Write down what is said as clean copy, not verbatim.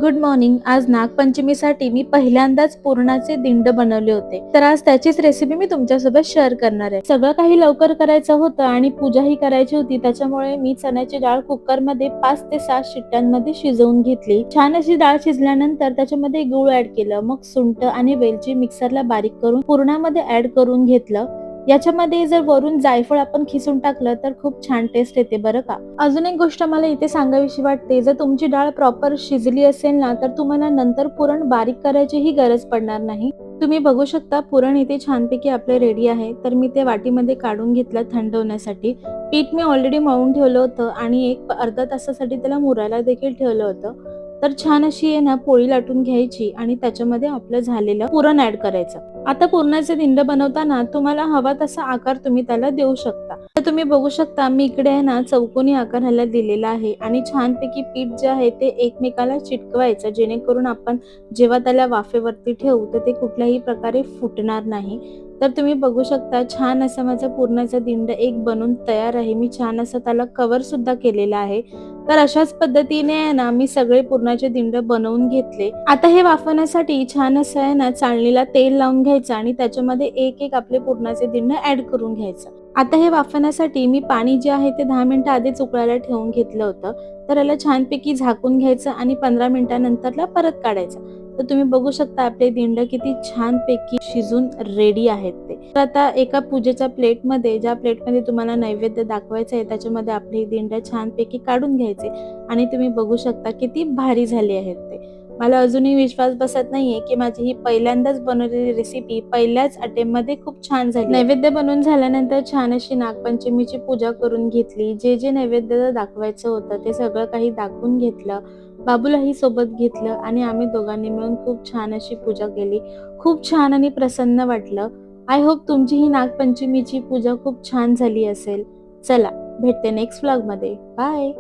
Good morning. आज नागपंचमीसाठी मी पहिल्यांदाच पुरणाचे दिंड बनवले होते. तर आज त्याचीच रेसिपी मी तुमच्यासोबत शेअर करणार आहे. सगळं काही लवकर करायचं होतं आणि पूजाही करायची होती, त्याच्यामुळे मी चण्याची डाळ कुकरमध्ये 5 ते 7 शिट्ट्यांमध्ये शिजवून घेतली. छान अशी डाळ शिजल्यानंतर त्याच्यामध्ये गूळ ऍड केलं, मग सुंठ आणि वेलची मिक्सरला बारीक करून पुरणामध्ये ऍड करून घेतलं. याच्यामध्ये जर वरून जायफळ आपण खिसून टाकलं तर खूप छान टेस्ट येते बरं का. अजून एक गोष्ट मला इथे सांगावीशी वाटते, जर तुमची डाळ प्रॉपर शिजली असेल ना, तर तुम्हाला नंतर पुरण बारीक करायचीही गरज पडणार नाही. तुम्ही बघू शकता पुरण इथे छानपैकी आपले रेडी आहे. तर मी ते वाटीमध्ये काढून घेतलं थंड होण्यासाठी. पीठ मी ऑलरेडी मळून ठेवलं होतं आणि एक अर्धा तासासाठी त्याला मुरायला देखील ठेवलं होतं. तर छान अशी आहे ना पोळी लाटून घ्यायची आणि त्याच्यामध्ये आपलं झालेलं पुरण ऍड करायचं. आता पुरणाचे दिंड बनवताना तुम्हाला हवा तसा आकार तुम्ही त्याला देऊ शकता. तर तुम्ही बघू शकता मी इकडे आहे ना चौकोनी आकार ह्याला दिलेला आहे आणि छानपैकी पीठ जे आहे ते एकमेकाला चिटकवायचं, जेणेकरून आपण जेव्हा त्याला वाफेवरती ठेवू तर ते कुठल्याही प्रकारे फुटणार नाही. तर तुम्ही बघू शकता छान असं माझा पुरणाचा दिंड एक बनून तयार आहे. मी छान असं त्याला कव्हर सुद्धा केलेला आहे. तर अशाच पद्धतीने आहे ना मी सगळे पुरणाचे दिंड बनवून घेतले. आता हे वाफवण्यासाठी छान असं आहे ना चाळणीला तेल लावून घ्यायचं आणि त्याच्यामध्ये एक एक आपले पुरणाचे दिंड ऍड करून घ्यायचं. आता हे वाफवण्यासाठी मी पाणी जे आहे ते 10 मिनिटं आधीच उकळायला ठेवून घेतलं होतं. तर याला छानपैकी झाकून घ्यायचं आणि 15 मिनिटानंतरला परत काढायचं. तर तुम्ही बघू शकता आपले दिंड किती छानपैकी शिजून रेडी आहेत ते. तर आता एका पूजेच्या प्लेटमध्ये, ज्या प्लेटमध्ये तुम्हाला नैवेद्य दाखवायचं आहे, त्याच्यामध्ये आपले दिंड छानपैकी काढून घ्यायचे आणि तुम्ही बघू शकता किती भारी झाले आहेत ते. मला अजूनही विश्वास बसत नाहीये की माझी ही पहिल्यांदाच बनवलेली रेसिपी पहिल्याच अटेम्प्ट मध्ये खूप छान झाली. नैवेद्य बनवून झाल्यानंतर छान अशी नागपंचमीची पूजा करून घेतली. जे जे नैवेद्य दाखवायचं होतं ते सगळं काही दाखवून घेतलं. बाबूलाही सोबत घेतलं आणि आम्ही दोघांनी मिळून खूप छान अशी पूजा केली. खूप छान आणि प्रसन्न वाटलं. आय होप तुमची ही नागपंचमीची पूजा खूप छान झाली असेल. चला, भेटते नेक्स्ट व्लॉग मध्ये. बाय.